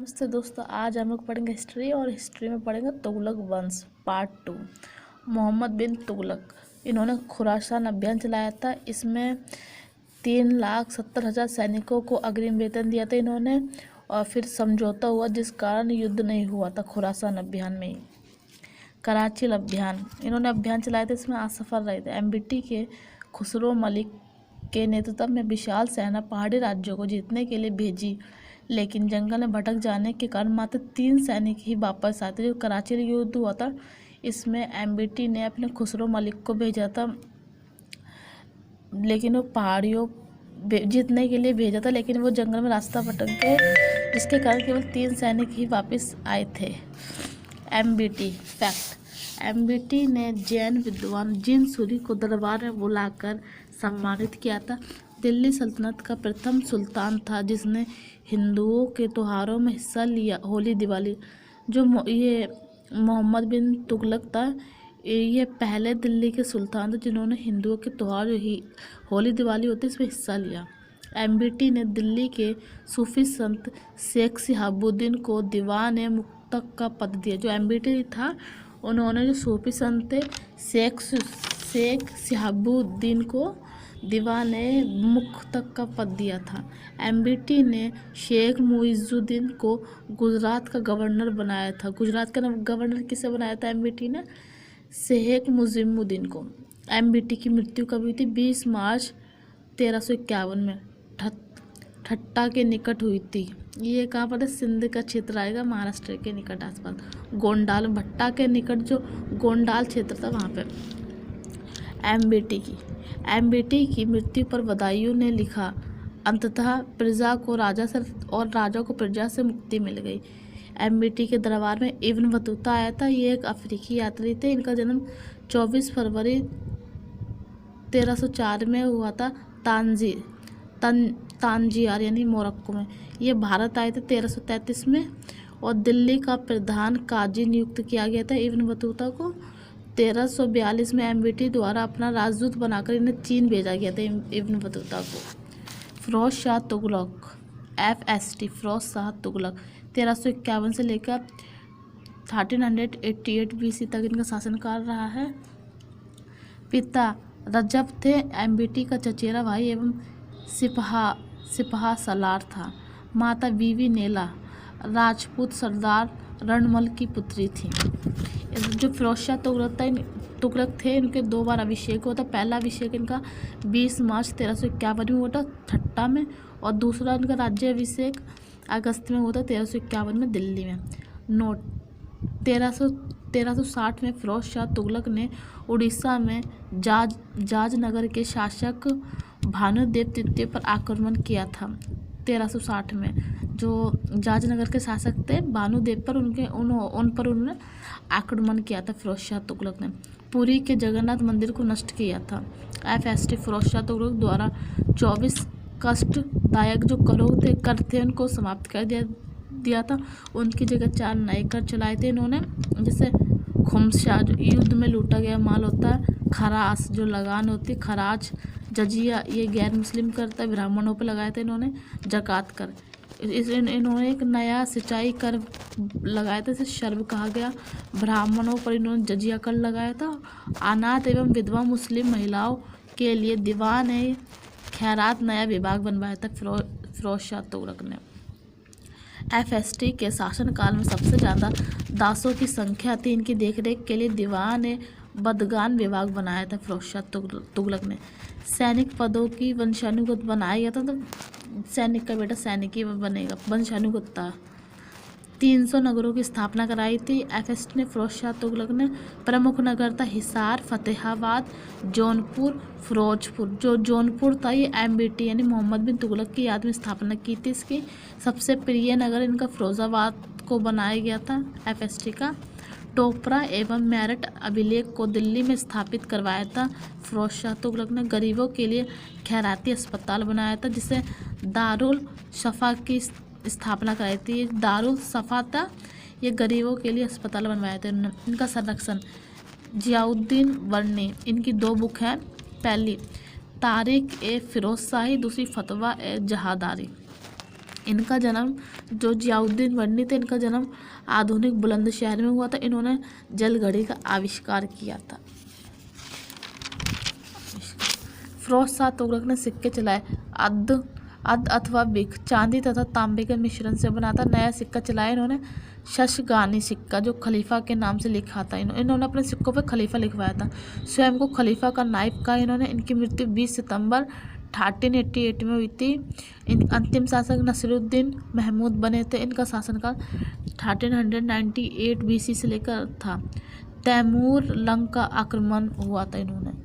नमस्ते दोस्तों, आज हम लोग पढ़ेंगे हिस्ट्री और हिस्ट्री में पढ़ेंगे तुगलक वंश पार्ट 2। मोहम्मद बिन तुगलक, इन्होंने खुरासान अभियान चलाया था। इसमें 3,70,000 सैनिकों को अग्रिम वेतन दिया था इन्होंने, और फिर समझौता हुआ जिस कारण युद्ध नहीं हुआ था खुरासान अभियान में ही। कराची अभियान, इन्होंने अभियान चलाया था, इसमें असफल रहे थे। एमबीटी के खुसरो मलिक के नेतृत्व में विशाल सेना पहाड़ी राज्यों को जीतने के लिए भेजी, लेकिन जंगल में भटक जाने के कारण मात्र 3 सैनिक ही वापस आते। जो कराची युद्ध हुआ था, इसमें एमबीटी ने अपने खुसरो मलिक को भेजा था, लेकिन वो पहाड़ियों जीतने के लिए भेजा था, लेकिन वो जंगल में रास्ता भटक गए, जिसके कारण केवल 3 सैनिक ही वापस आए थे। एमबीटी फैक्ट, एमबीटी ने जैन विद्वान जिन सूरी को दरबार में बुलाकर सम्मानित किया था। दिल्ली सल्तनत का प्रथम सुल्तान था जिसने हिंदुओं के त्योहारों में हिस्सा लिया। होली दिवाली, जो ये मोहम्मद बिन तुगलक था, ये पहले दिल्ली के सुल्तान थे जिन्होंने हिंदुओं के त्यौहार जो ही होली दिवाली होती है इसमें हिस्सा लिया। एमबीटी ने दिल्ली के सूफी संत शेख शिहाबुद्दीन को दीवान मुक्तक का पद दिया। जो एमबीटी था, उन्होंने जो सूफी संत थे शेख शिहाबुद्दीन को दीवान मुक्तक का पद दिया था। एमबीटी ने शेख मुइजुद्दीन को गुजरात का गवर्नर बनाया था। गुजरात का गवर्नर किसे बनाया था एमबीटी ने? शेख मुजिमुद्दीन को। एमबीटी की मृत्यु कब हुई थी? 20 मार्च 1351 में ठट्टा के निकट हुई थी। ये कहाँ पर है? सिंध का क्षेत्र आएगा, महाराष्ट्र के निकट आसपास। गोंडाल, भट्टा के निकट जो गोंडाल क्षेत्र था वहाँ पे। एमबीटी की मृत्यु पर बदायूं ने लिखा, अंततः प्रजा को राजा से और राजा को प्रजा से मुक्ति मिल गई। एमबीटी के दरबार में इब्न बतूता आया था। ये एक अफ्रीकी यात्री थे। इनका जन्म 24 फरवरी 1304 में हुआ था तांजियार यानी मोरक्को में। ये भारत आए थे 1333 में, और दिल्ली का प्रधान काजी नियुक्त किया गया था इब्न बतूता को। 1342 में एमबीटी द्वारा अपना राजदूत बनाकर इन्हें चीन भेजा गया था इब्न बतूता को। फिरोज शाह तुगलक, FST फिरोज शाह तुगलक 1351 से लेकर 1388 BC तक इनका शासनकाल रहा है। पिता रजब थे, एमबीटी का चचेरा भाई एवं सिपहा सलार था। माता बीवी नेला राजपूत सरदार रणमल की पुत्री थी। जो फिरोज शाह तुगलक थे, इनके 2 बार अभिषेक हुआ था। पहला अभिषेक इनका 20 मार्च 1351 में हुआ था ठट्टा में, और दूसरा इनका राज्य अभिषेक अगस्त में हुआ था 1351 में दिल्ली में। नोट, 1360 में फिरोज शाह तुगलक ने उड़ीसा में जाजनगर के शासक भानुदेव तृतीय पर आक्रमण किया था। 1360 में जो जाजनगर के शासक थे भानुदेव पर उन पर उन्होंने आक्रमण किया था फिरोज शाह तुगलक ने। पुरी के जगन्नाथ मंदिर को नष्ट किया था। FST फिरोज शाह तुगलक द्वारा 24 कष्टदायक जो कर थे उनको समाप्त कर दिया था। उनकी जगह 4 नए कर चलाए थे इन्होंने, जैसे खुमशा जो युद्ध में लूटा गया माल होता है, खरास जो लगान होती है, खराज, जजिया ये गैर मुस्लिम करता है, ब्राह्मणों पर लगाए थे इन्होंने जकात कर। इन्होंने एक नया सिंचाई कर लगाया था, इसे शर्ब कहा गया। ब्राह्मणों पर इन्होंने जजिया कर लगाया था। अनाथ एवं विधवा मुस्लिम महिलाओं के लिए दीवान खैरात नया विभाग बनवाया था फिरोज शाह तुगलक ने। FST के शासनकाल में सबसे ज़्यादा दासों की संख्या थी। इनकी देखरेख के लिए दीवान बदगान विभाग बनाया था फिरोज शाह तुगलक ने। सैनिक पदों की वंशानुगत बनाया गया था, तो सैनिक का बेटा सैनिक ही बनेगा, वंशानुगत था। 300 नगरों की स्थापना कराई थी FST ने। फिरोज शाह तुगलक ने प्रमुख नगर था हिसार, फतेहाबाद, जौनपुर, फिरोजपुर। जो जौनपुर था ये एमबीटी यानी मोहम्मद बिन तुगलक की याद में स्थापना की थी इसकी। सबसे प्रिय नगर इनका फिरोजाबाद को बनाया गया था FST का। टोपरा एवं मेरठ अभिलेख को दिल्ली में स्थापित करवाया था फिरोज शाह तुगलक ने। गरीबों के लिए खैराती अस्पताल बनाया था, जिसे दारुल शफा की स्थापना कराई थी। दारुल शफा था, ये गरीबों के लिए अस्पताल बनवाए थे उन्होंने। इनका संरक्षण जियाउद्दीन वर्णी, इनकी 2 बुक हैं। पहली तारिक ए फिरोज शाही, दूसरी फतवा ए जहादारी। इनका जन्म जो जियाउद्दीन बन्नी थे, इनका जन्म आधुनिक बुलंदशहर में हुआ था। इन्होंने जल घड़ी का आविष्कार किया था। फिरोज शाह तुगलक ने सिक्के चलाए। अद्द अथवा बिक चांदी तथा तांबे के मिश्रण से बना था। नया सिक्का चलाया इन्होंने शशगानी सिक्का, जो खलीफा के नाम से लिखा था। इन्होंने अपने सिक्कों पे खलीफा लिखवाया था। स्वयं को खलीफा का नायब कहा इन्होंने। इनकी मृत्यु 20 सितंबर 1388 में हुई थी। अंतिम शासक नसीरुद्दीन महमूद बने थे। इनका शासनकाल 1398 BC से लेकर था। तैमूर लंग का आक्रमण हुआ था इन्होंने।